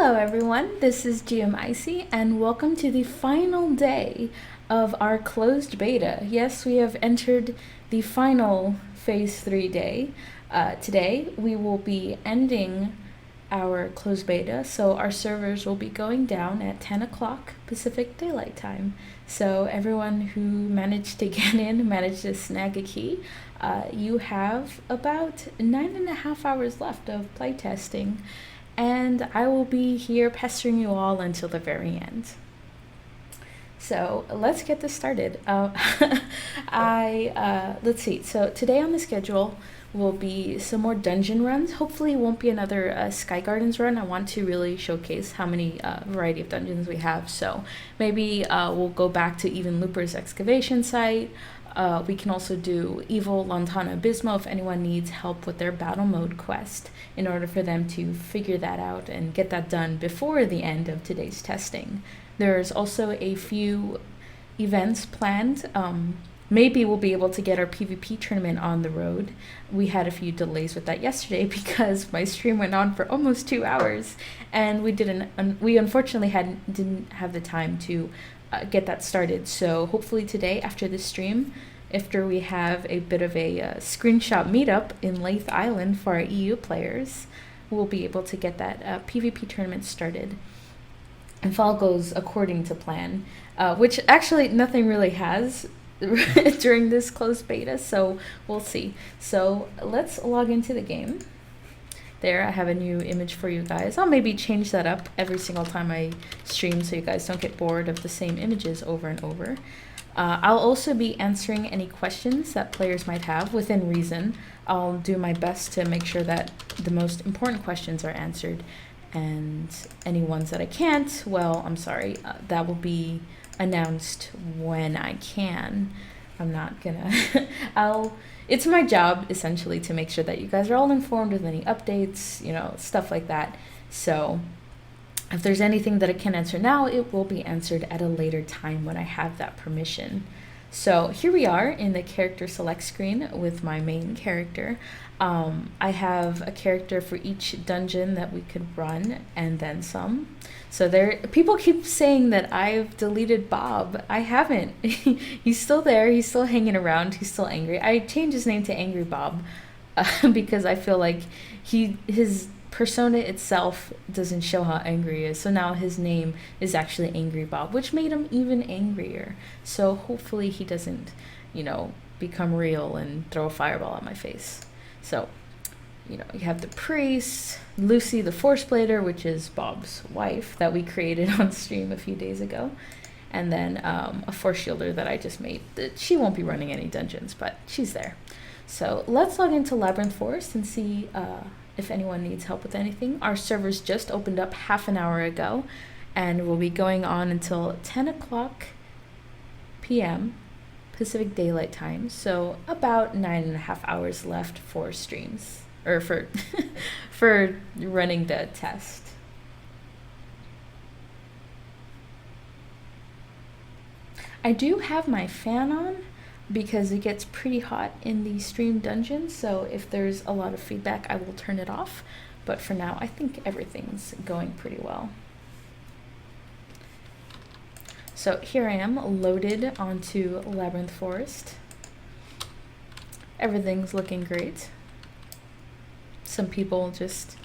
Hello everyone, this is GM Icee and welcome to the final day of our closed beta. Yes, we have entered the final phase 3 day. Today we will be ending our closed beta, so our servers will be going down at 10 o'clock Pacific Daylight Time. So everyone who managed to get in, managed to snag a key, you have about 9.5 hours left of playtesting. And I will be here pestering you all until the very end. So let's get this started. Let's see. So today on the schedule will be some more dungeon runs. Hopefully it won't be another Sky Gardens run. I want to really showcase how many variety of dungeons we have. So maybe we'll go back to even Looper's excavation site. We can also do Evil Lantana Abysmo if anyone needs help with their battle mode quest in order for them to figure that out and get that done before the end of today's testing. There's also a few events planned. Maybe we'll be able to get our PvP tournament on the road. We had a few delays with that yesterday because my stream went on for almost 2 hours and we unfortunately didn't have the time to get that started. So hopefully today after this stream, after we have a bit of a screenshot meetup in Lathe Island for our EU players, we'll be able to get that PvP tournament started. If all goes according to plan, which actually nothing really has during this closed beta, so we'll see. So let's log into the game. There, I have a new image for you guys. I'll maybe change that up every single time I stream so you guys don't get bored of the same images over and over. I'll also be answering any questions that players might have within reason. I'll do my best to make sure that the most important questions are answered, and any ones that I can't, well, I'm sorry, that will be announced when I can. I'm not gonna it's my job essentially to make sure that you guys are all informed with any updates, stuff like that. So if there's anything that I can answer now, it will be answered at a later time when I have that permission. So here we are in the character select screen with my main character. I have a character for each dungeon that we could run and then some. So people keep saying that I've deleted Bob. I haven't. He's still there. He's still hanging around. He's still angry. I changed his name to Angry Bob because I feel like his persona itself doesn't show how angry he is. So now his name is actually Angry Bob, which made him even angrier. So hopefully he doesn't, become real and throw a fireball at my face. So, you have the priest, Lucy the Force Blader, which is Bob's wife that we created on stream a few days ago, and then a Force Shielder that I just made. She won't be running any dungeons, but she's there. So let's log into Labyrinth Forest and see if anyone needs help with anything. Our servers just opened up half an hour ago, and will be going on until 10 o'clock p.m. Pacific Daylight Time, so about 9.5 hours left for streams, or for for running the test. I do have my fan on because it gets pretty hot in the stream dungeon, so if there's a lot of feedback, I will turn it off. But for now, I think everything's going pretty well. So here I am, loaded onto Labyrinth Forest. Everything's looking great. Some people just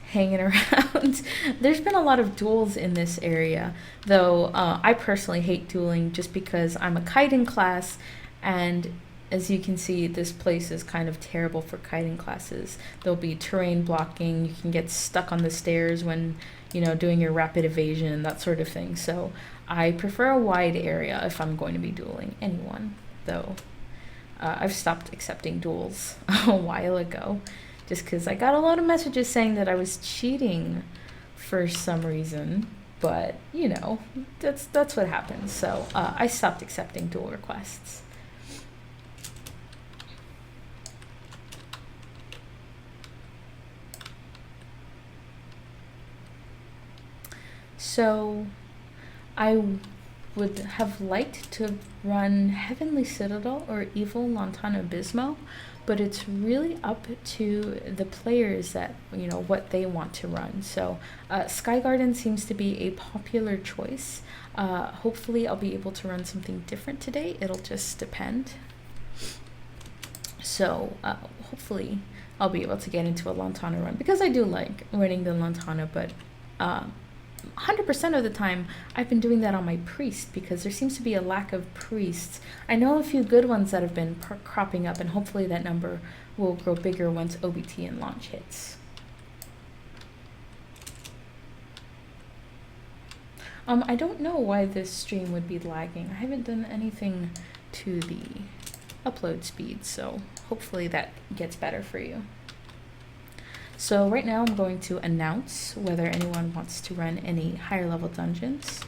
hanging around. There's been a lot of duels in this area, though I personally hate dueling just because I'm a kiting class, and as you can see, this place is kind of terrible for kiting classes. There'll be terrain blocking, you can get stuck on the stairs when, doing your rapid evasion and that sort of thing. So I prefer a wide area if I'm going to be dueling anyone, though I've stopped accepting duels a while ago just because I got a lot of messages saying that I was cheating for some reason. But you know, that's what happens. So I stopped accepting duel requests. So I would have liked to run Heavenly Citadel or Evil Lantana Abysmo, but it's really up to the players that, you know, what they want to run. So Sky Garden seems to be a popular choice. Hopefully I'll be able to run something different today. It'll just depend. So hopefully I'll be able to get into a Lantana run, because I do like running the Lantana, but 100% of the time I've been doing that on my priest, because there seems to be a lack of priests. I know a few good ones that have been cropping up, and hopefully that number will grow bigger once OBT and launch hits. I don't know why this stream would be lagging. I haven't done anything to the upload speed, so hopefully that gets better for you. So right now I'm going to announce whether anyone wants to run any higher level dungeons.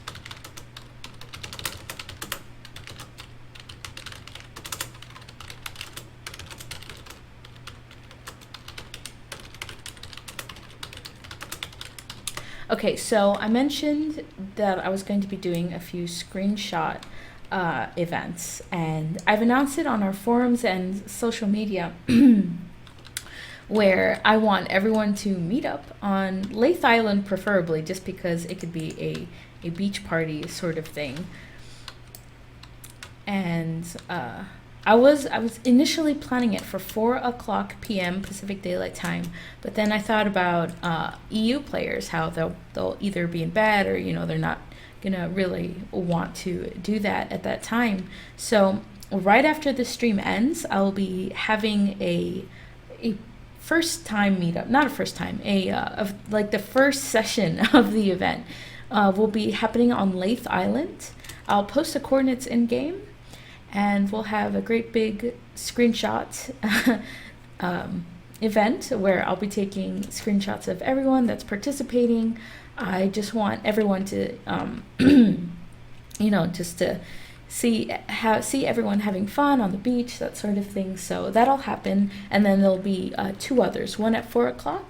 Okay, so I mentioned that I was going to be doing a few screenshot events, and I've announced it on our forums and social media where I want everyone to meet up on Lathe Island, preferably, just because it could be a beach party sort of thing. And I was initially planning it for 4:00 p.m. Pacific Daylight Time, but then I thought about EU players, how they'll either be in bed, or, you know, they're not gonna really want to do that at that time. So right after the stream ends, I'll be having a first time meetup, not a first time, like the first session of the event will be happening on Lathe Island. I'll post the coordinates in game, and we'll have a great big screenshot event where I'll be taking screenshots of everyone that's participating. I just want everyone to, you know, just to see everyone having fun on the beach, that sort of thing. So that'll happen, and then there'll be 2 others, one at 4:00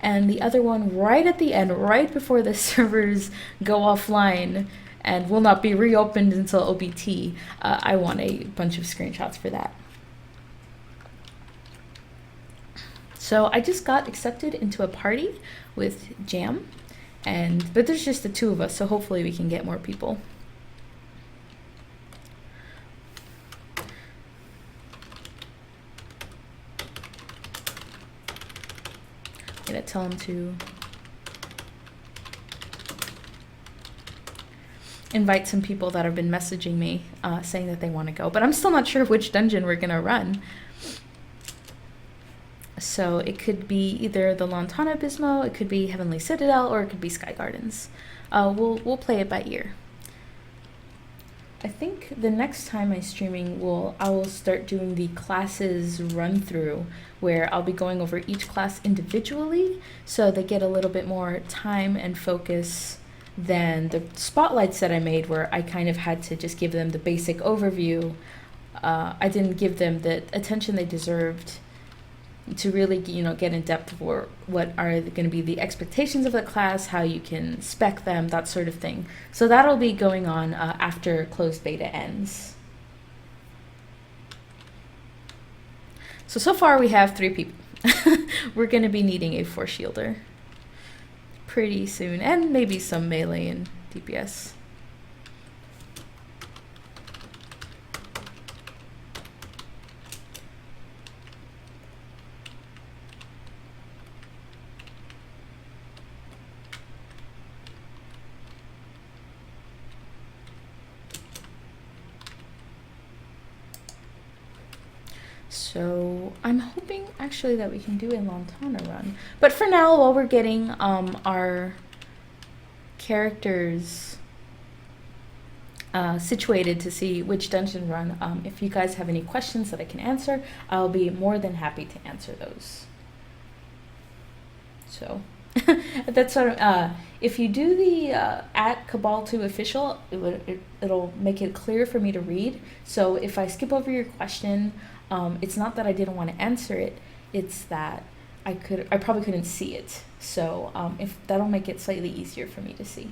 and the other one right at the end, right before the servers go offline and will not be reopened until OBT. I want a bunch of screenshots for that. So I just got accepted into a party with Jam, but there's just the 2 of us, so hopefully we can get more people. I'm gonna tell him to invite some people that have been messaging me saying that they want to go, but I'm still not sure which dungeon we're gonna run. So it could be either the Lantana Abysmo, it could be Heavenly Citadel, or it could be Sky Gardens. We'll play it by ear. I think the next time I'm streaming, I will start doing the classes run through, where I'll be going over each class individually, so they get a little bit more time and focus than the spotlights that I made, where I kind of had to just give them the basic overview. I didn't give them the attention they deserved to really, you know, get in depth for what are going to be the expectations of the class, how you can spec them, that sort of thing. So that'll be going on after closed beta ends. So far we have 3 people. We're going to be needing a Force Shielder pretty soon, and maybe some melee and DPS. So I'm hoping actually that we can do a Lantana run. But for now, while we're getting our characters situated to see which dungeon run, if you guys have any questions that I can answer, I'll be more than happy to answer those. So that's what if you do the at Cabal 2 official, it'll make it clear for me to read. So if I skip over your question, it's not that I didn't want to answer it, it's that I probably couldn't see it. So if that'll make it slightly easier for me to see.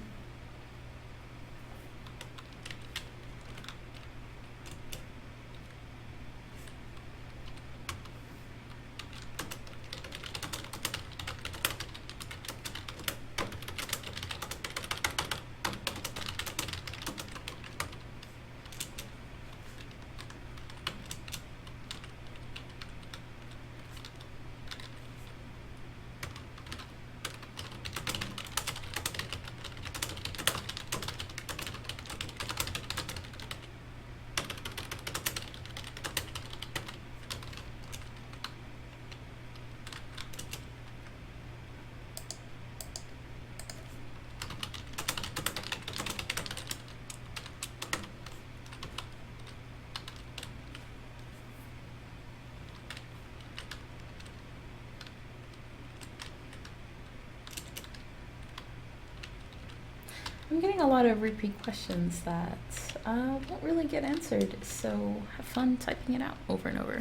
I'm getting a lot of repeat questions that won't really get answered, so have fun typing it out over and over.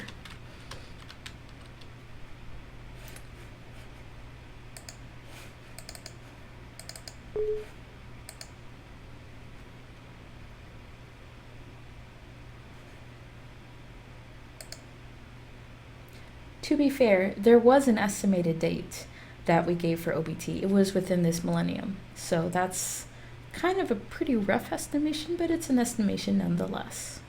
To be fair, there was an estimated date that we gave for OBT. It was within this millennium, so that's kind of a pretty rough estimation, but it's an estimation nonetheless.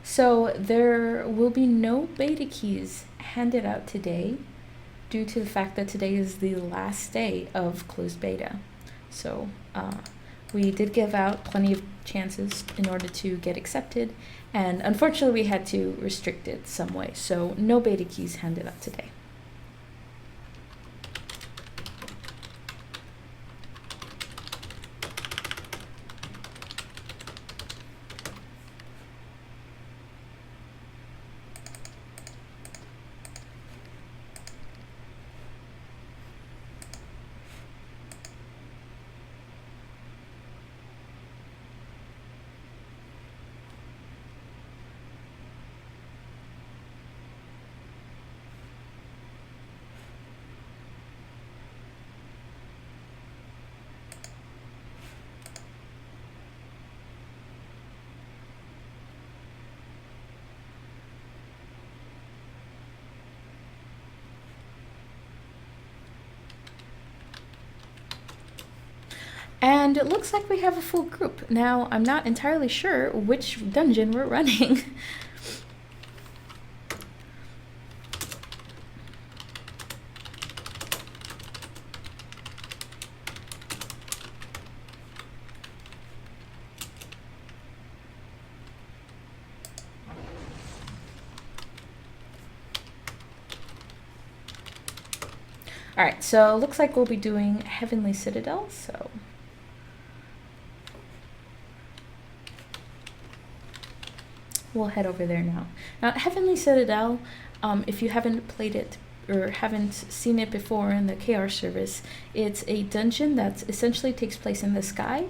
So there will be no beta keys handed out today due to the fact that today is the last day of closed beta. So we did give out plenty of chances in order to get accepted, and unfortunately we had to restrict it some way. So no beta keys handed out today. And it looks like we have a full group. Now, I'm not entirely sure which dungeon we're running. Alright, so looks like we'll be doing Heavenly Citadel, so we'll head over there now. Now, Heavenly Citadel, if you haven't played it or haven't seen it before in the KR service, it's a dungeon that essentially takes place in the sky,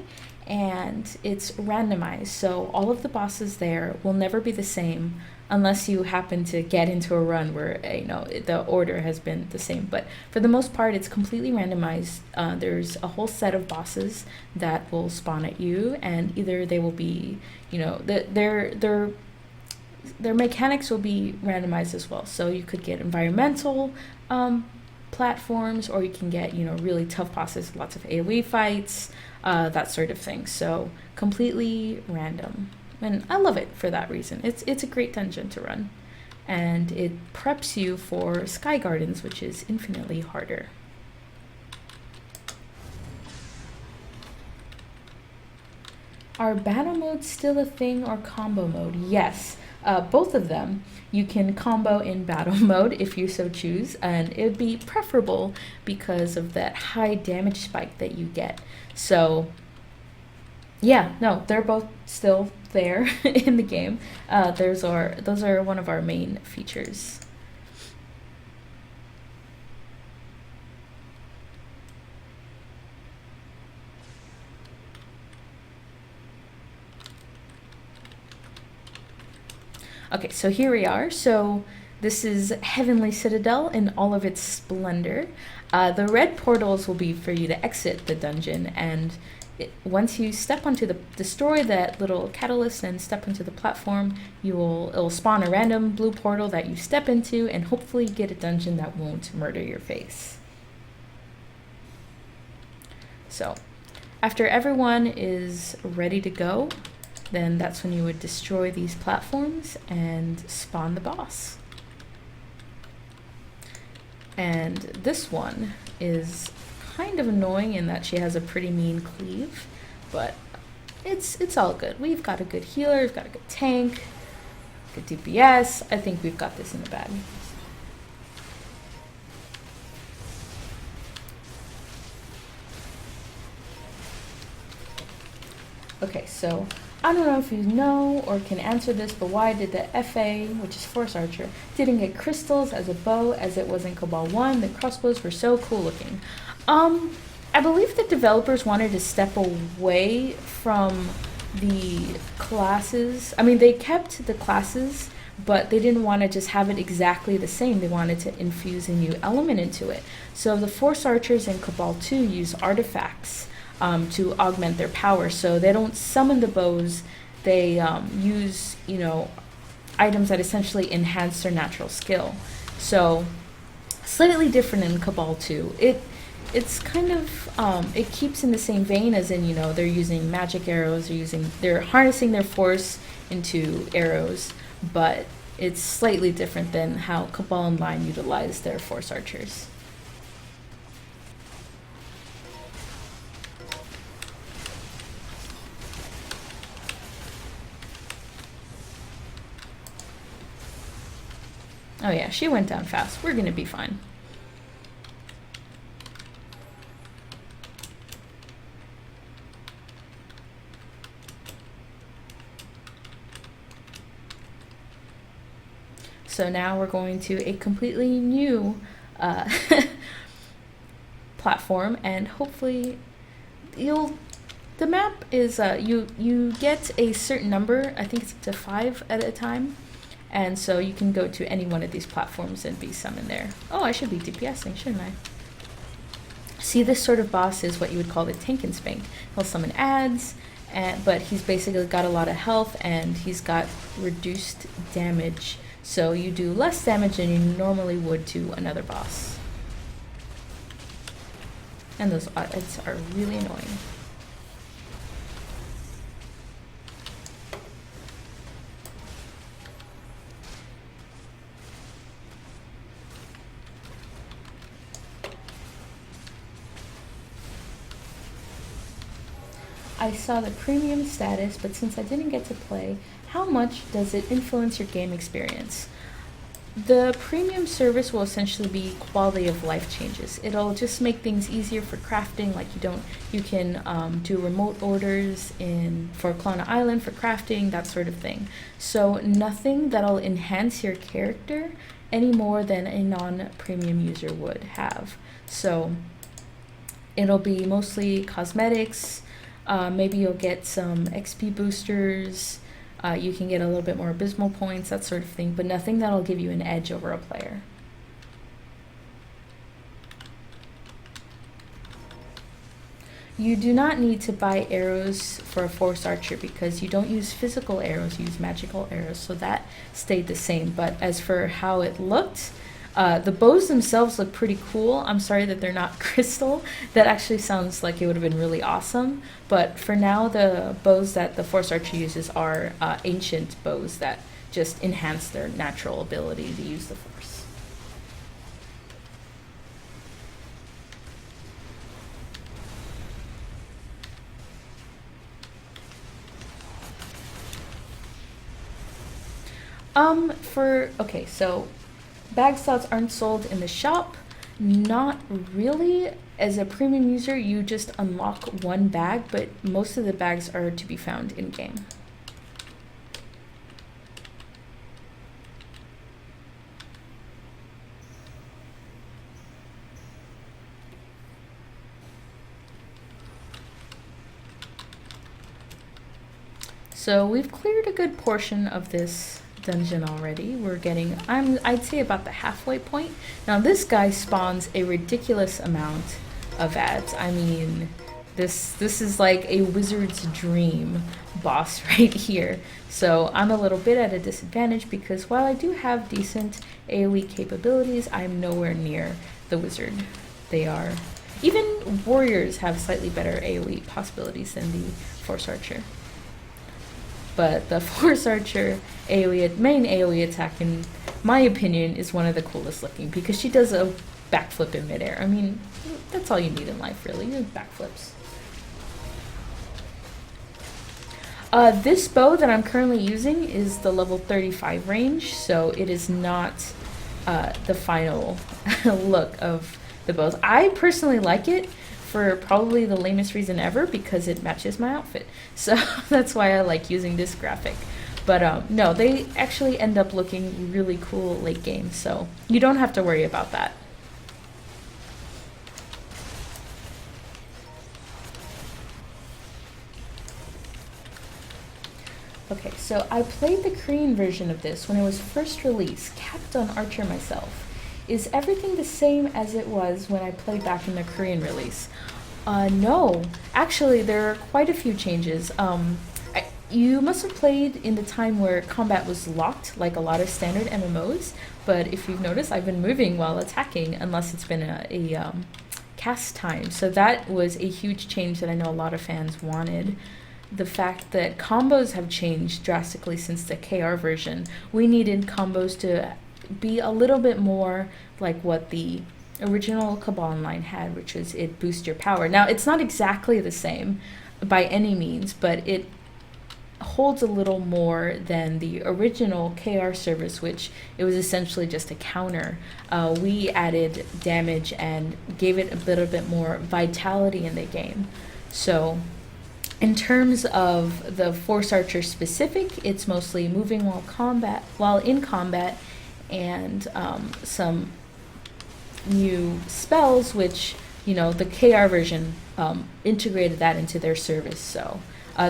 and it's randomized. So all of the bosses there will never be the same unless you happen to get into a run where the order has been the same. But for the most part, it's completely randomized. There's a whole set of bosses that will spawn at you, and either they will be, their mechanics will be randomized as well. So you could get environmental platforms, or you can get really tough bosses, lots of AoE fights, that sort of thing. So completely random, and I love it for that reason. It's a great dungeon to run, and it preps you for Sky Gardens, which is infinitely harder. Are battle modes still a thing, or combo mode? Yes. Both of them you can combo in battle mode if you so choose, and it would be preferable because of that high damage spike that you get. So yeah, no, they're both still there in the game. Those are one of our main features. Okay, so here we are. So this is Heavenly Citadel in all of its splendor. The red portals will be for you to exit the dungeon, and once you step onto destroy that little catalyst and step onto the platform, it'll spawn a random blue portal that you step into, and hopefully get a dungeon that won't murder your face. So, after everyone is ready to go, then that's when you would destroy these platforms and spawn the boss. And this one is kind of annoying in that she has a pretty mean cleave, but it's all good. We've got a good healer, we've got a good tank, good DPS. I think we've got this in the bag. Okay, so I don't know if you know or can answer this, but why did the FA, which is Force Archer, didn't get crystals as a bow as it was in Cabal 1? The crossbows were so cool looking. I believe the developers wanted to step away from the classes. I mean, they kept the classes, but they didn't want to just have it exactly the same. They wanted to infuse a new element into it. So the Force Archers in Cabal 2 use artifacts to augment their power. So they don't summon the bows, they use, items that essentially enhance their natural skill. So slightly different in Cabal 2. It's kind of, it keeps in the same vein as in, they're using magic arrows, they're harnessing their force into arrows, but it's slightly different than how Cabal Online utilized their Force Archers. Oh yeah, she went down fast. We're gonna be fine. So now we're going to a completely new platform, and hopefully the map is you get a certain number. I think it's up to 5 at a time. And so you can go to any one of these platforms and be summoned there. Oh, I should be DPSing, shouldn't I? See, this sort of boss is what you would call the tank and spank. He'll summon ads, but he's basically got a lot of health and he's got reduced damage. So you do less damage than you normally would to another boss. And those ads are really annoying. I saw the premium status, but since I didn't get to play, how much does it influence your game experience? The premium service will essentially be quality of life changes. It'll just make things easier for crafting, like you can do remote orders for Klana Island for crafting, that sort of thing. So nothing that'll enhance your character any more than a non-premium user would have. So it'll be mostly cosmetics. Maybe you'll get some XP boosters, you can get a little bit more abysmal points, that sort of thing, but nothing that'll give you an edge over a player. You do not need to buy arrows for a Force Archer because you don't use physical arrows, you use magical arrows, so that stayed the same. But as for how it looked, the bows themselves look pretty cool. I'm sorry that they're not crystal. That actually sounds like it would have been really awesome. But for now, the bows that the Force Archer uses are ancient bows that just enhance their natural ability to use the Force. Okay, so bag slots aren't sold in the shop. Not really. As a premium user, you just unlock one bag, but most of the bags are to be found in game. So we've cleared a good portion of this dungeon already. We're getting, I'd say about the halfway point. Now this guy spawns a ridiculous amount of ads. I mean, this is like a wizard's dream boss right here. So I'm a little bit at a disadvantage because while I do have decent AoE capabilities, I'm nowhere near the wizard. They are, even warriors have slightly better AoE possibilities than the force archer. But the Force Archer main AoE attack, in my opinion, is one of the coolest looking because she does a backflip in midair. I mean, that's all you need in life, really, backflips. This bow that I'm currently using is the level 35 range, so it is not the final look of the bows. I personally like it for probably the lamest reason ever, because it matches my outfit. So that's why I like using this graphic. But no, they actually end up looking really cool late game, so you don't have to worry about that. Okay, so I played the Korean version of this when it was first released, capped on Archer myself. Is everything the same as it was when I played back in the Korean release? No. Actually, there are quite a few changes. You must have played in the time where combat was locked, like a lot of standard MMOs, but if you've noticed, I've been moving while attacking, unless it's been a cast time. So that was a huge change that I know a lot of fans wanted. The fact that combos have changed drastically since the KR version. We needed combos to be a little bit more like what the original Cabal Online had, which is it boosts your power. Now, it's not exactly the same by any means, but it holds a little more than the original KR service, which it was essentially just a counter. We added damage and gave it a little bit more vitality in the game. So in terms of the Force Archer specific, it's mostly moving while in combat, and some new spells, which, you know, the KR version integrated that into their service. So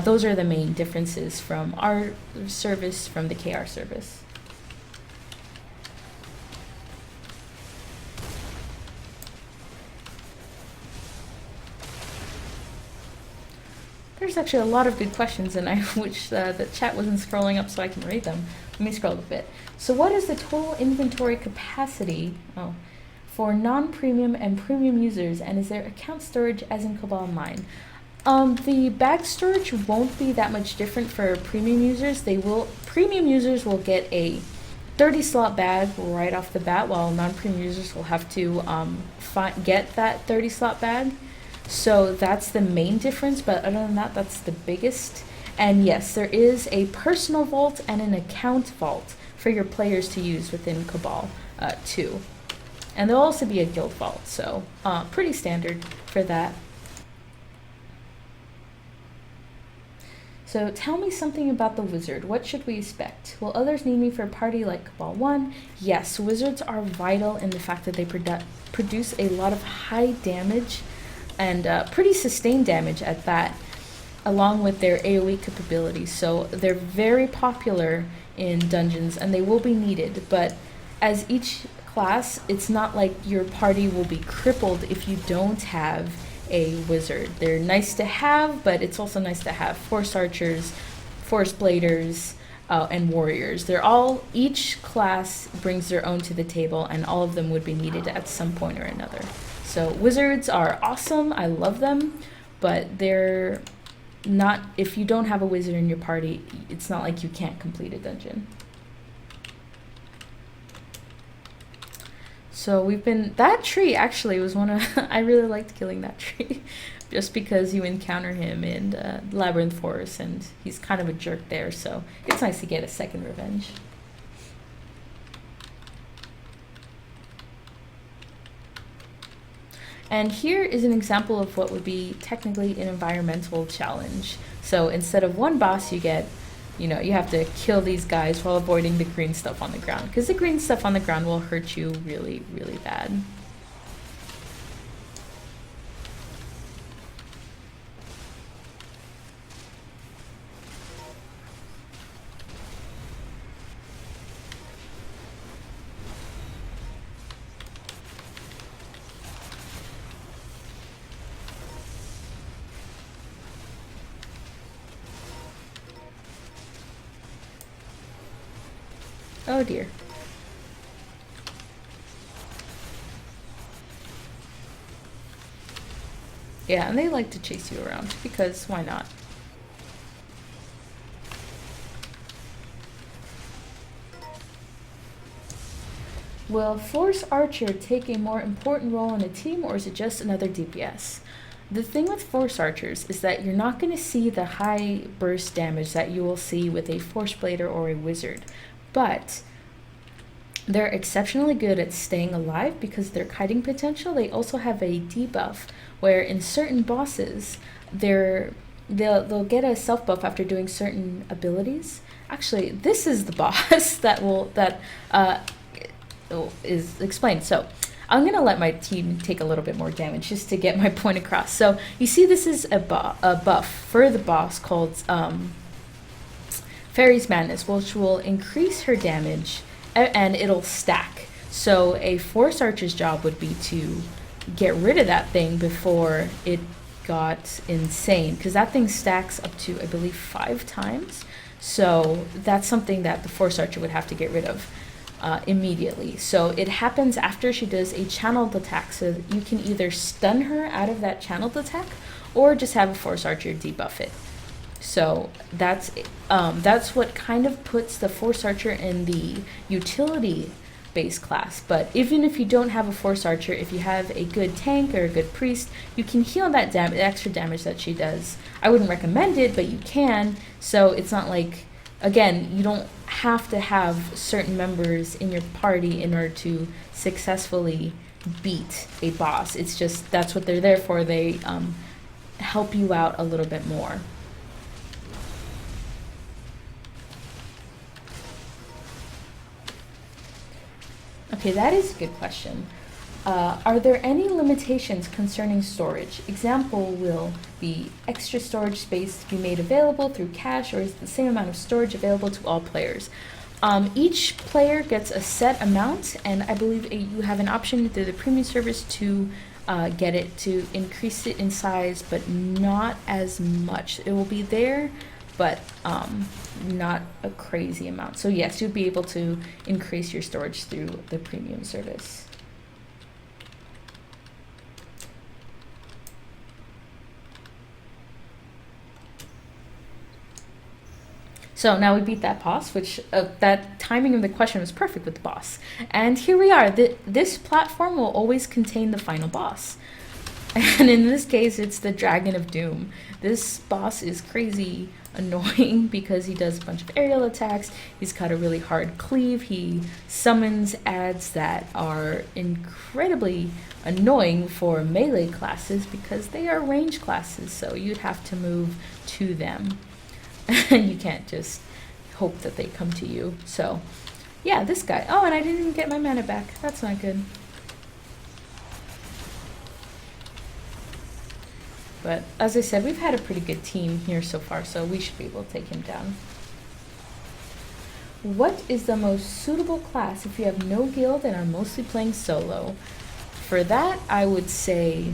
those are the main differences from our service from the KR service. There's actually a lot of good questions, and I wish the chat wasn't scrolling up so I can read them. Let me scroll a bit. So what is the total inventory capacity for non-premium and premium users, and is there account storage as in Cabal Online? The bag storage won't be that much different for premium users. Premium users will get a 30 slot bag right off the bat, while non-premium users will have to get that 30 slot bag. So that's the main difference, but other than that, that's the biggest. And yes, there is a personal vault and an account vault for your players to use within Cabal too. And there'll also be a guild vault, so pretty standard for that. So tell me something about the wizard. What should we expect? Will others need me for a party like Cabal 1? Yes, wizards are vital in the fact that they produce a lot of high damage and pretty sustained damage at that, along with their AoE capabilities. So they're very popular in dungeons, and they will be needed. But as each class, it's not like your party will be crippled if you don't have a wizard. They're nice to have, but it's also nice to have Force Archers, Force Bladers, and Warriors. Each class brings their own to the table, and all of them would be needed at some point or another. So wizards are awesome, I love them, but they're not, if you don't have a wizard in your party, it's not like you can't complete a dungeon. So that tree actually was I really liked killing that tree, just because you encounter him in Labyrinth Forest, and he's kind of a jerk there, so it's nice to get a second revenge. And here is an example of what would be technically an environmental challenge. So instead of one boss, you get, you have to kill these guys while avoiding the green stuff on the ground, because the green stuff on the ground will hurt you really, really bad. Oh dear. Yeah, and they like to chase you around, because why not? Will Force Archer take a more important role in a team, or is it just another DPS? The thing with Force Archers is that you're not going to see the high burst damage that you will see with a Force Blader or a Wizard, but they're exceptionally good at staying alive because of their kiting potential. They also have a debuff where in certain bosses they'll get a self buff after doing certain abilities. Actually, this is the boss that is explained. So I'm gonna let my team take a little bit more damage just to get my point across. So you see, this is a buff for the boss called Fairy's Madness, which will increase her damage and it'll stack. So a Force Archer's job would be to get rid of that thing before it got insane, because that thing stacks up to, I believe, 5 times. So that's something that the Force Archer would have to get rid of immediately. So it happens after she does a channeled attack, so you can either stun her out of that channeled attack or just have a Force Archer debuff it. So that's what kind of puts the Force Archer in the utility base class. But even if you don't have a Force Archer, if you have a good tank or a good priest, you can heal that extra damage that she does. I wouldn't recommend it, but you can. So it's not like, again, you don't have to have certain members in your party in order to successfully beat a boss. It's just, that's what they're there for. They help you out a little bit more. Okay, that is a good question. Are there any limitations concerning storage? Example will be extra storage space to be made available through cash, or is the same amount of storage available to all players? Each player gets a set amount, and I believe you have an option through the premium service to get it to increase it in size, but not as much. It will be there, but not a crazy amount. So yes, you'll be able to increase your storage through the premium service. So now we beat that boss, which that timing of the question was perfect with the boss. And here we are. This platform will always contain the final boss. And in this case, it's the Dragon of Doom. This boss is crazy annoying because he does a bunch of aerial attacks. He's got a really hard cleave. He summons adds that are incredibly annoying for melee classes because they are range classes, so you'd have to move to them. And you can't just hope that they come to you. So yeah, this guy. Oh, and I didn't even get my mana back. That's not good. But as I said, we've had a pretty good team here so far, so we should be able to take him down. What is the most suitable class if you have no guild and are mostly playing solo? For that, I would say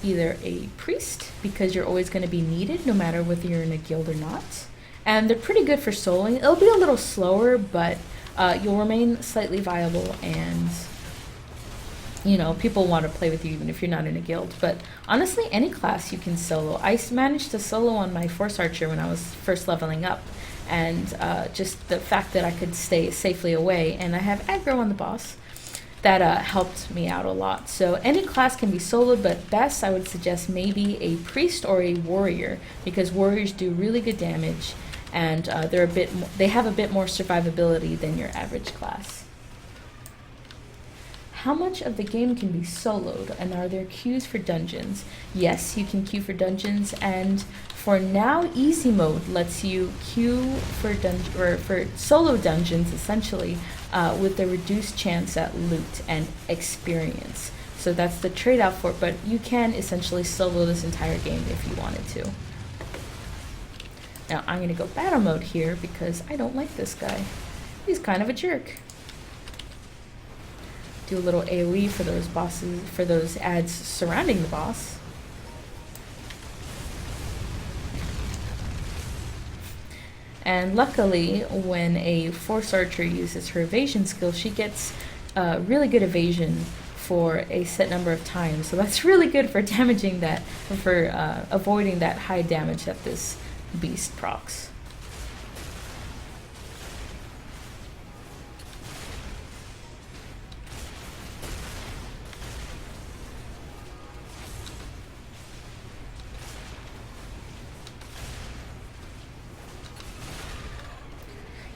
either a priest, because you're always going to be needed no matter whether you're in a guild or not. And they're pretty good for soloing. It'll be a little slower, but you'll remain slightly viable, and you know, people want to play with you even if you're not in a guild. But honestly, any class you can solo. I managed to solo on my Force Archer when I was first leveling up, and just the fact that I could stay safely away, and I have aggro on the boss, that helped me out a lot. So any class can be soloed, but best I would suggest maybe a priest or a warrior, because warriors do really good damage, and they have a bit more survivability than your average class. how much of the game can be soloed, and are there queues for dungeons? Yes, you can queue for dungeons, and for now, easy mode lets you queue for for solo dungeons essentially, with a reduced chance at loot and experience. So that's the trade-off for it, but you can essentially solo this entire game if you wanted to. Now I'm gonna go battle mode here because I don't like this guy. He's kind of a jerk. Do a little AoE for those bosses, for those ads surrounding the boss. And luckily, when a Force Archer uses her evasion skill, she gets really good evasion for a set number of times. So that's really good for damaging that, for avoiding that high damage that this beast procs.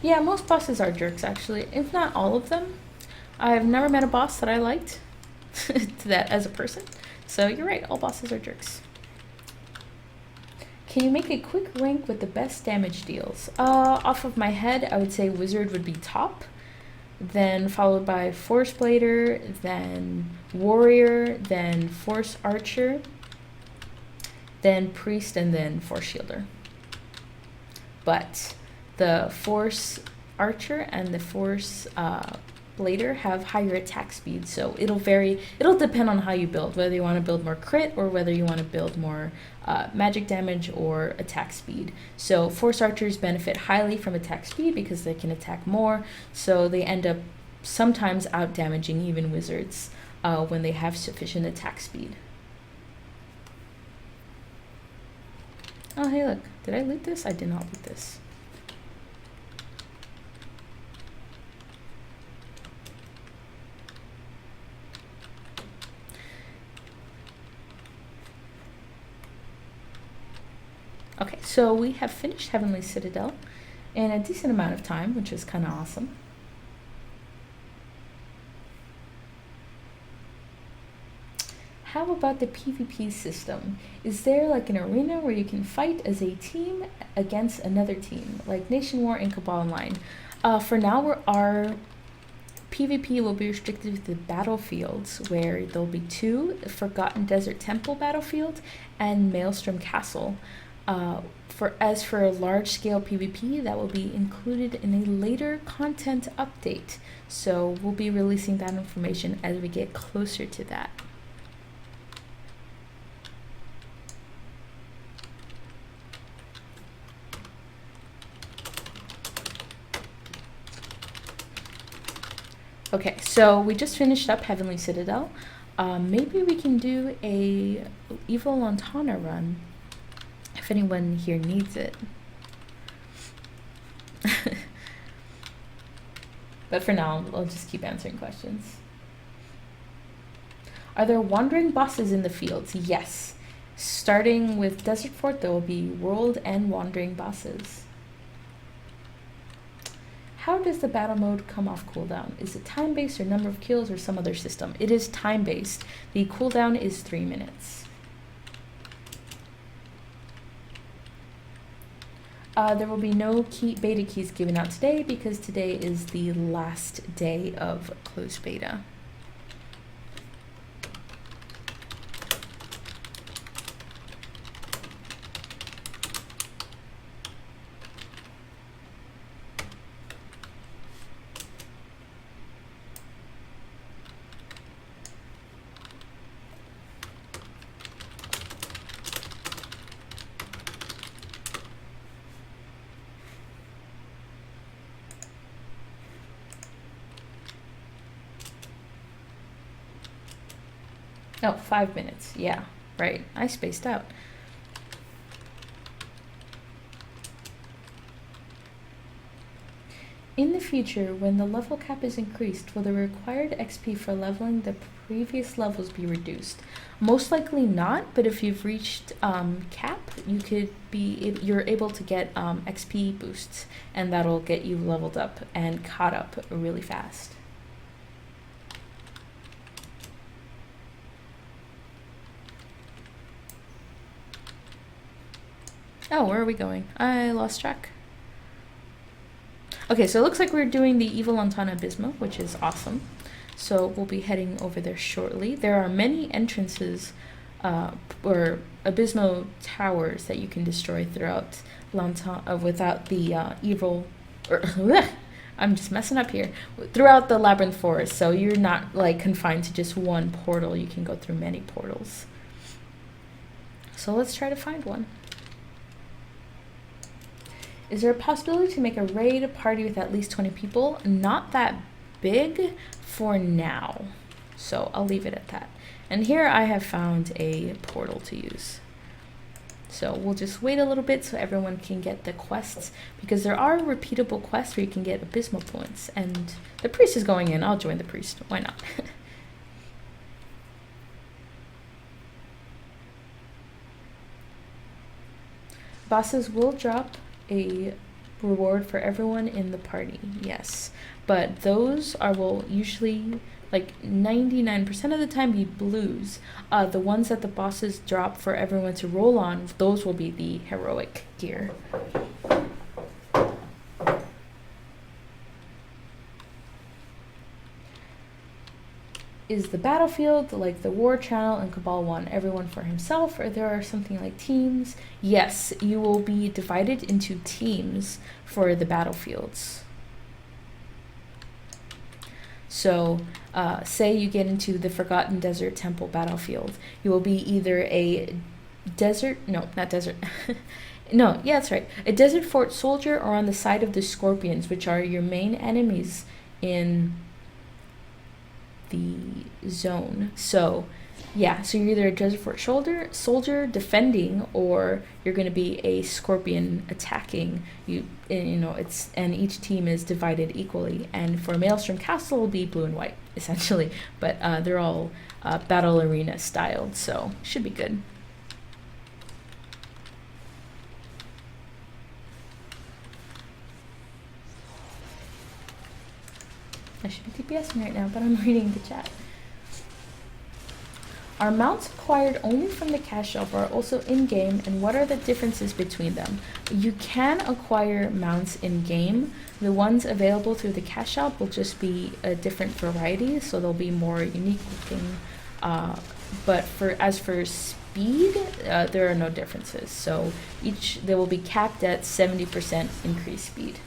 Yeah, most bosses are jerks actually, if not all of them. I've never met a boss that I liked to that as a person. So you're right, all bosses are jerks. Can you make a quick rank with the best damage deals? Off of my head, I would say Wizard would be top, then followed by Force Blader, then Warrior, then Force Archer, then Priest, and then Force Shielder. But the Force Archer and the Force Blader have higher attack speed, so it'll vary. It'll depend on how you build, whether you want to build more crit or whether you want to build more magic damage or attack speed. So Force Archers benefit highly from attack speed because they can attack more, so they end up sometimes out damaging even wizards when they have sufficient attack speed. Oh hey look, did I loot this? I did not loot this. Okay, so we have finished Heavenly Citadel in a decent amount of time, which is kind of awesome. How about the PvP system? Is there like an arena where you can fight as a team against another team, like Nation War and Cabal Online? For now, our PvP will be restricted to the battlefields, where there'll be 2, Forgotten Desert Temple battlefield and Maelstrom Castle. As for large-scale PvP, that will be included in a later content update. So we'll be releasing that information as we get closer to that. Okay, so we just finished up Heavenly Citadel. Maybe we can do a Evil Lantana run if anyone here needs it. But for now, I'll just keep answering questions. Are there wandering bosses in the fields? Yes. Starting with Desert Fort, there will be world and wandering bosses. How does the battle mode come off cooldown? Is it time-based or number of kills or some other system? It is time-based. The cooldown is 3 minutes. There will be no beta keys given out today because today is the last day of closed beta. Oh, 5 minutes. Yeah, right. I spaced out. In the future, when the level cap is increased, will the required XP for leveling the previous levels be reduced? Most likely not, but if you've reached cap, you're able to get XP boosts, and that'll get you leveled up and caught up really fast. Oh, where are we going? I lost track. Okay, so it looks like we're doing the Evil Lantana Abysmo, which is awesome. So we'll be heading over there shortly. There are many entrances or Abysmo towers that you can destroy throughout Lantana without the evil... I'm just messing up here. Throughout the Labyrinth Forest, so you're not like confined to just one portal. You can go through many portals. So let's try to find one. Is there a possibility to make a raid party with at least 20 people? Not that big for now. So I'll leave it at that. And here I have found a portal to use. So we'll just wait a little bit so everyone can get the quests, because there are repeatable quests where you can get abysmal points. And the priest is going in. I'll join the priest. Why not? Bosses will drop a reward for everyone in the party, yes. But those will usually, like 99% of the time, be blues. The ones that the bosses drop for everyone to roll on, those will be the heroic gear. Is the battlefield like the War Channel and Cabal 1, everyone for himself, or there are something like teams? Yes, you will be divided into teams for the battlefields. So, say you get into the Forgotten Desert Temple battlefield. You will be either a desert, no, not desert. No, yeah, that's right. A desert fort soldier, or on the side of the Scorpions, which are your main enemies in the zone. So yeah, so you're either a desert fort soldier defending, or you're going to be a scorpion attacking. You know, and each team is divided equally. And for Maelstrom Castle will be blue and white essentially, but they're all battle arena styled, so should be good. I should be TPSing right now, but I'm reading the chat. Are mounts acquired only from the cash shop or also in-game, and what are the differences between them? You can acquire mounts in-game. The ones available through the cash shop will just be a different variety, so they'll be more unique looking. But as for speed, there are no differences. So they will be capped at 70% increased speed.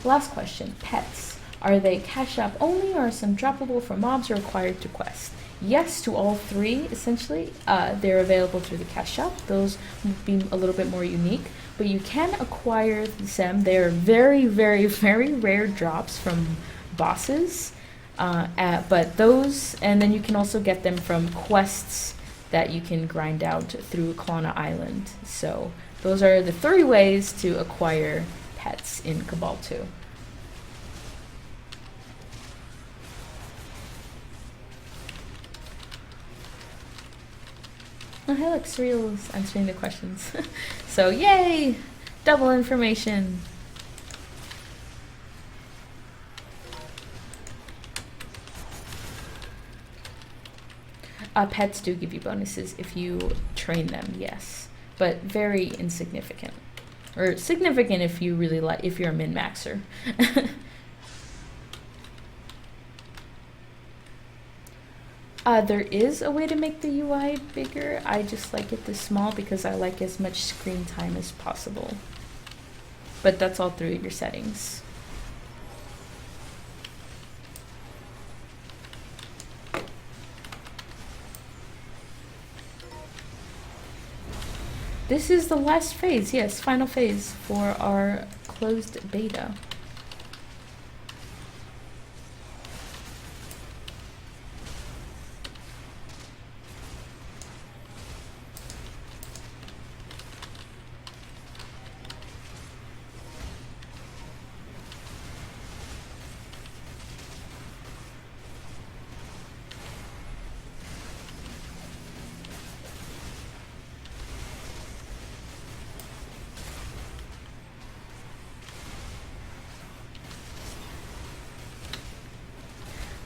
Last question, pets. Are they cash shop only, or are some droppable for mobs or required to quest? Yes to all three, essentially. They're available through the cash shop. Those would be a little bit more unique, but you can acquire them. They're very, very, very rare drops from bosses. But those, and then you can also get them from quests that you can grind out through Klana Island. So those are the 3 ways to acquire pets in Cabal 2. Oh, hey, look, Surreal's answering the questions. So, yay! Double information. Pets do give you bonuses if you train them, yes. But very insignificant. Or significant if you really if you're a min-maxer. There is a way to make the UI bigger. I just like it this small because I like as much screen time as possible. But that's all through your settings. This is the last phase, yes, final phase for our closed beta.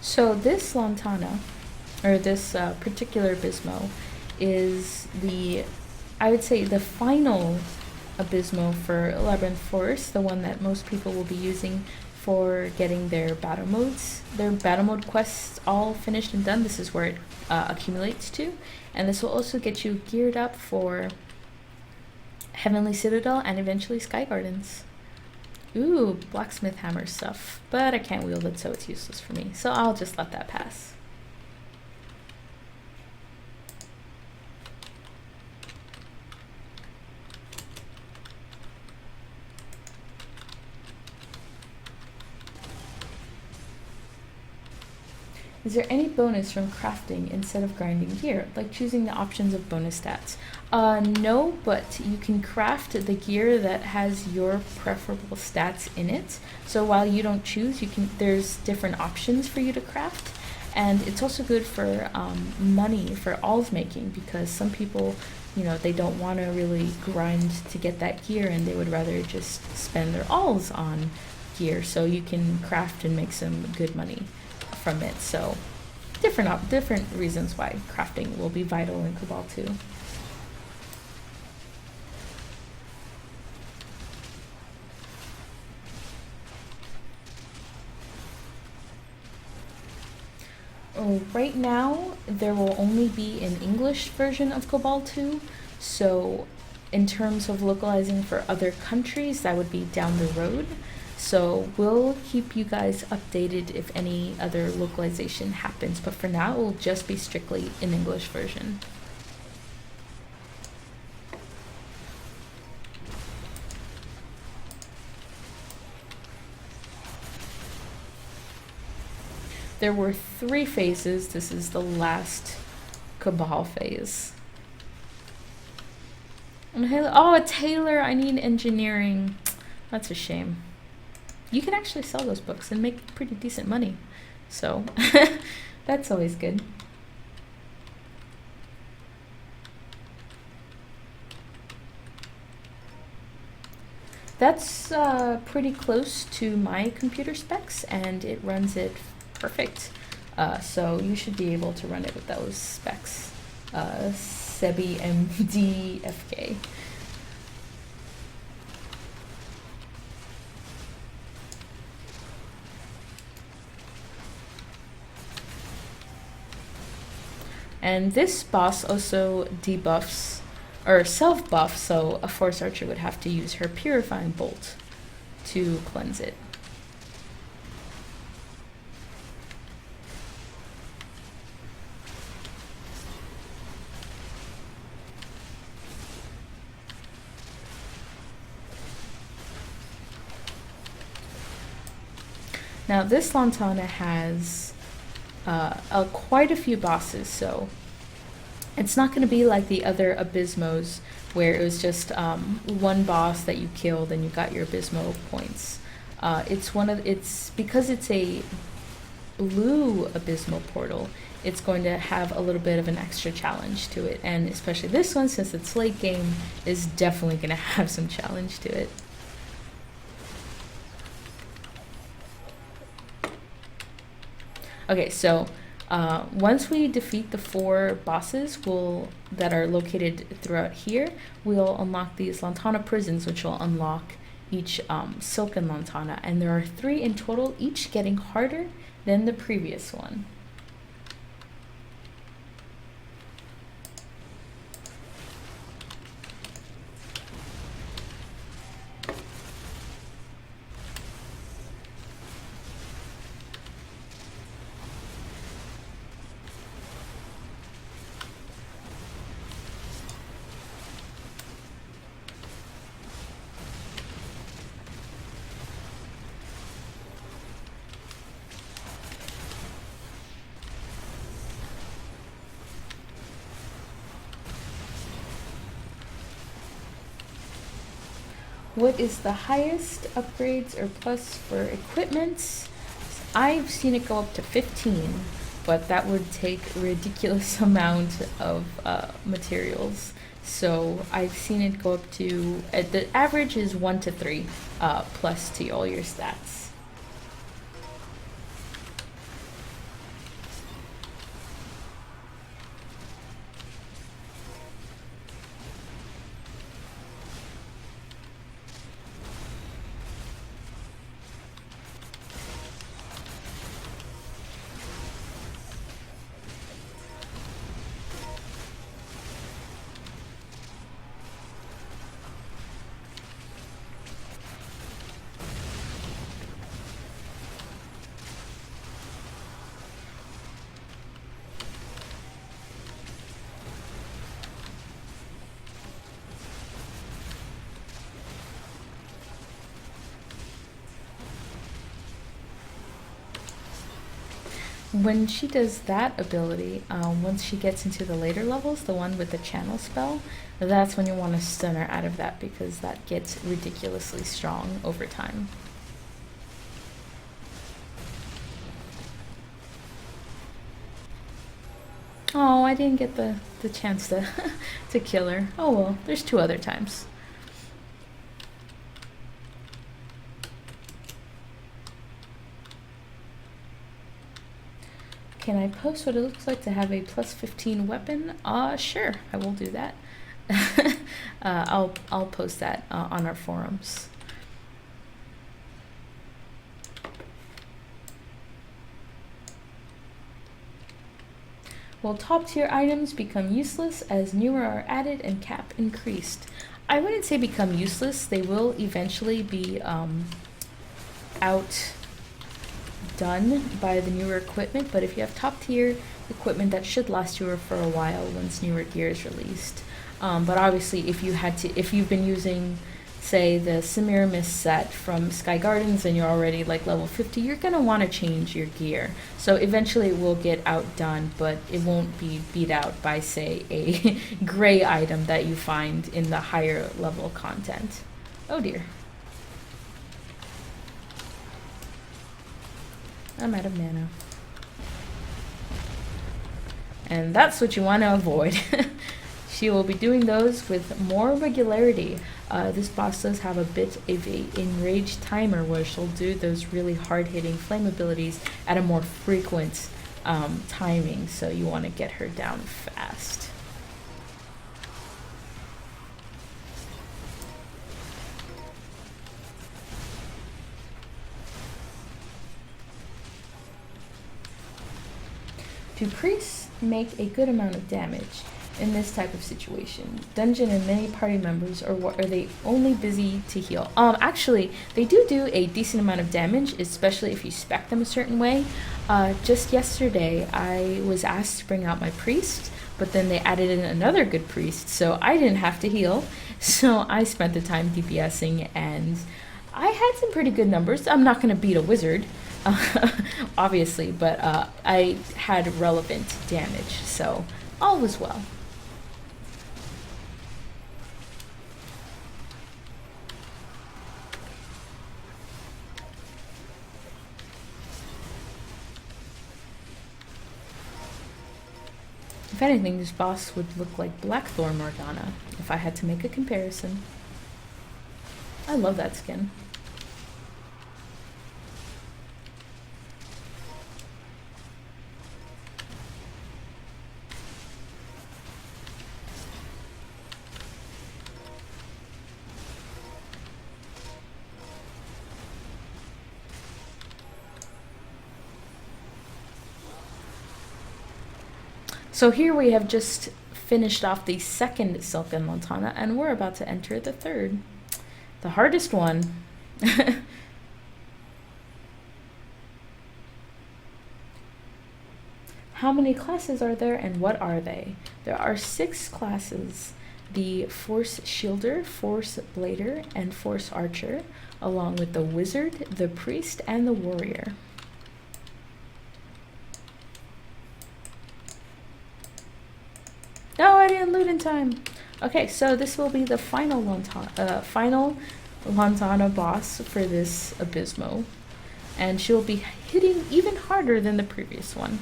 So this Lantana, or this particular Abysmo, is I would say, the final Abysmo for Labyrinth Forest, the one that most people will be using for getting their battle mode quests all finished and done. This is where it accumulates to, and this will also get you geared up for Heavenly Citadel and eventually Sky Gardens. Ooh, blacksmith hammer stuff, but I can't wield it, so it's useless for me, so I'll just let that pass. Is there any bonus from crafting instead of grinding gear, like choosing the options of bonus stats? No, but you can craft the gear that has your preferable stats in it. So while you don't choose, there's different options for you to craft. And it's also good for money, for alls making, because some people, they don't want to really grind to get that gear, and they would rather just spend their alls on gear. So you can craft and make some good money from it. So different reasons why crafting will be vital in Cabal 2. Oh, right now there will only be an English version of Cabal 2, so in terms of localizing for other countries, that would be down the road. So we'll keep you guys updated if any other localization happens, but for now it will just be strictly an English version. There were 3 phases. This is the last Cabal phase. Oh, a tailor! I need engineering. That's a shame. You can actually sell those books and make pretty decent money. So that's always good. That's pretty close to my computer specs, and it runs it perfect. So you should be able to run it with those specs. Sebi MD FK. And this boss also debuffs, or self-buffs, so a Force Archer would have to use her Purifying Bolt to cleanse it. Now this Lantana has quite a few bosses, so it's not going to be like the other Abysmos where it was just one boss that you killed and you got your Abysmo points. It's because it's a blue Abysmal portal, it's going to have a little bit of an extra challenge to it, and especially this one, since it's late game, is definitely going to have some challenge to it. Okay, so once we defeat the 4 bosses that are located throughout here, we'll unlock these Lantana prisons, which will unlock each Silken Lantana, and there are 3 in total, each getting harder than the previous one. What is the highest upgrades or plus for equipment? I've seen it go up to 15, but that would take a ridiculous amount of materials. So I've seen it go up to, the average is 1 to 3 plus to all your stats. When she does that ability, once she gets into the later levels, the one with the channel spell, that's when you want to stun her out of that because that gets ridiculously strong over time. Oh, I didn't get the chance to to kill her. Oh well, there's 2 other times. Can I post what it looks like to have a plus 15 weapon? Sure, I will do that. I'll post that on our forums. Will top tier items become useless as newer are added and cap increased? I wouldn't say become useless. They will eventually be outdone by the newer equipment, but if you have top tier equipment, that should last you for a while once newer gear is released. But obviously, if you've been using, say, the Semiramis set from Sky Gardens and you're already like level 50, you're gonna want to change your gear. So eventually it will get outdone, but it won't be beat out by, say, a gray item that you find in the higher level content. Oh dear. I'm out of mana. And that's what you want to avoid. She will be doing those with more regularity. This boss does have a bit of a enraged timer where she'll do those really hard-hitting flame abilities at a more frequent timing, so you want to get her down fast. Do priests make a good amount of damage in this type of situation? Dungeon and many party members, or what, are they only busy to heal? Actually, they do a decent amount of damage, especially if you spec them a certain way. Just yesterday, I was asked to bring out my priest, but then they added in another good priest, so I didn't have to heal. So I spent the time DPSing, and I had some pretty good numbers. I'm not going to beat a wizard, obviously, but I had relevant damage, so all was well. If anything, this boss would look like Blackthorn Morgana, if I had to make a comparison. I love that skin. So here we have just finished off the second Silken Montana, and we're about to enter the third. The hardest one. How many classes are there and what are they? There are 6 classes. The Force Shielder, Force Blader, and Force Archer, along with the Wizard, the Priest, and the Warrior. No, I didn't loot in time. Okay, so this will be the final Lantana boss for this Abysmo. And she'll be hitting even harder than the previous one.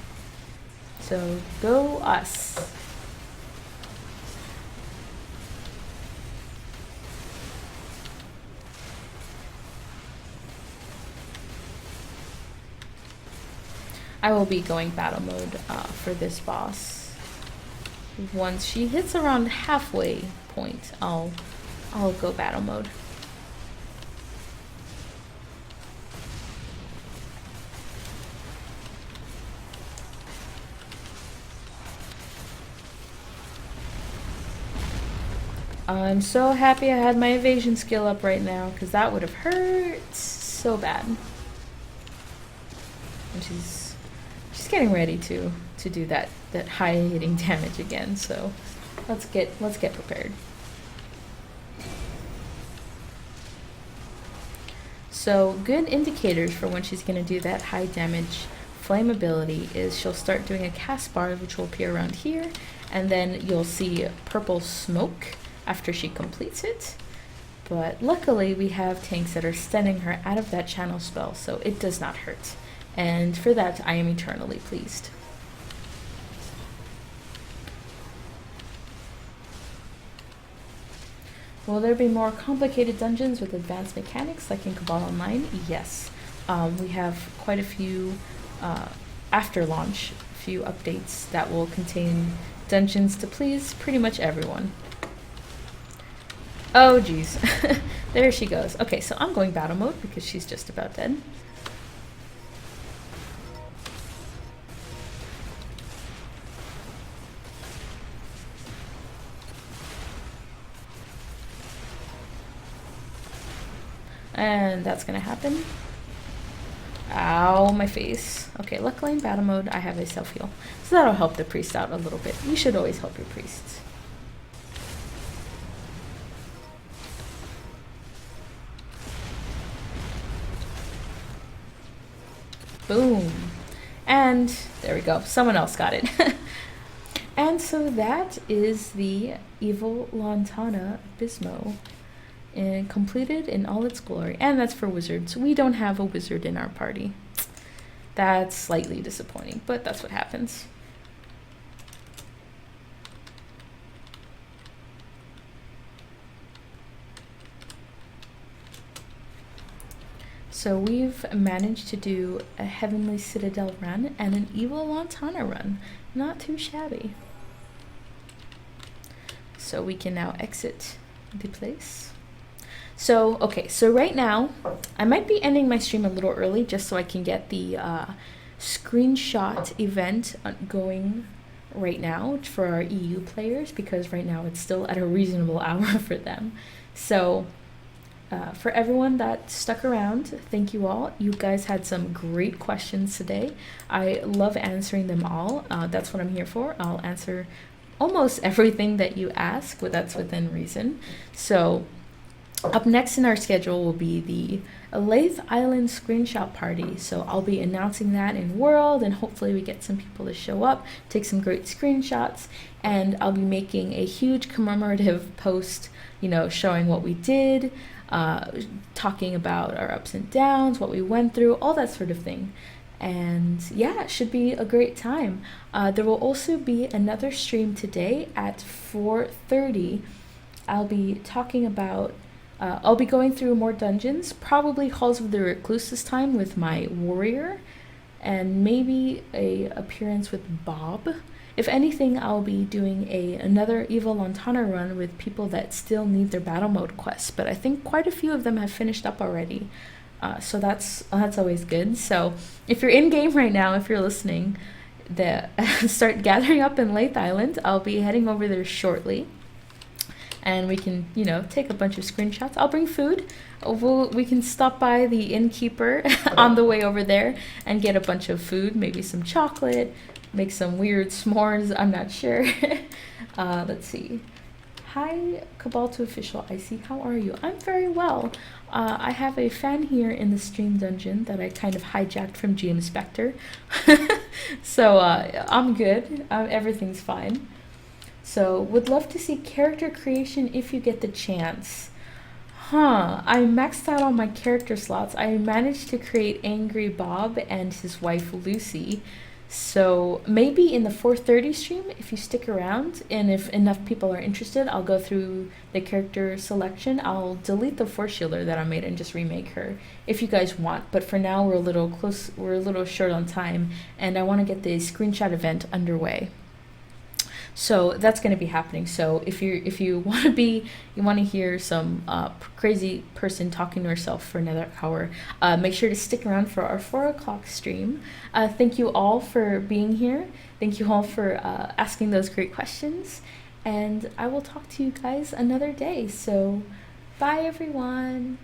So, go us. I will be going battle mode for this boss. Once she hits around halfway point, I'll go battle mode. I'm so happy I had my evasion skill up right now, because that would have hurt so bad. And she's getting ready to do that high hitting damage again, so let's get prepared. So good indicators for when she's going to do that high damage flame ability is she'll start doing a cast bar, which will appear around here, and then you'll see purple smoke after she completes it. But luckily we have tanks that are stunning her out of that channel spell, so it does not hurt. And for that, I am eternally pleased. Will there be more complicated dungeons with advanced mechanics like in Cabal Online? Yes. We have quite a few, after launch, a few updates that will contain dungeons to please pretty much everyone. Oh geez, there she goes. Okay, so I'm going battle mode because she's just about dead. And that's gonna happen. Ow, my face. Okay, luckily in battle mode I have a self-heal, so that'll help the priest out a little bit. You should always help your priests. Boom. And there we go. Someone else got it. And so that is the Evil Lantana Abysmo, and completed in all its glory. And that's for wizards. We don't have a wizard in our party. That's slightly disappointing, but that's what happens. So we've managed to do a Heavenly Citadel run and an Evil Lantana run. Not too shabby. So we can now exit the place. So, okay, so right now, I might be ending my stream a little early just so I can get the screenshot event going right now for our EU players, because right now it's still at a reasonable hour for them. So, for everyone that stuck around, thank you all. You guys had some great questions today. I love answering them all. That's what I'm here for. I'll answer almost everything that you ask, but that's within reason. So up next in our schedule will be the Lathe Island screenshot party. So I'll be announcing that in World, and hopefully we get some people to show up, take some great screenshots, and I'll be making a huge commemorative post, you know, showing what we did, talking about our ups and downs, what we went through, all that sort of thing. And yeah, it should be a great time. There will also be another stream today at 4:30. I'll be talking about I'll be going through more dungeons, probably Halls of the Recluse this time with my warrior, and maybe a appearance with Bob. If anything, I'll be doing another Evil Lantana run with people that still need their battle mode quests, but I think quite a few of them have finished up already. So that's always good. So if you're in game right now, if you're listening, start gathering up in Lathe Island. I'll be heading over there shortly, and we can, you know, take a bunch of screenshots. I'll bring food. We can stop by the innkeeper on the way over there and get a bunch of food, maybe some chocolate, make some weird s'mores. I'm not sure. Let's see. Hi, Cabal to Official Icee. How are you? I'm very well. I have a fan here in the stream dungeon that I kind of hijacked from GM Spectre. So I'm good. Everything's fine. So would love to see character creation if you get the chance. I maxed out all my character slots. I managed to create Angry Bob and his wife Lucy. So maybe in the 4:30 stream, if you stick around, and if enough people are interested, I'll go through the character selection. I'll delete the Force Shielder that I made and just remake her if you guys want. But for now, we're a little short on time, and I want to get the screenshot event underway. So that's going to be happening. So if you want to hear some crazy person talking to herself for another hour, make sure to stick around for our 4 o'clock stream. Thank you all for being here. Thank you all for asking those great questions. And I will talk to you guys another day. So bye, everyone.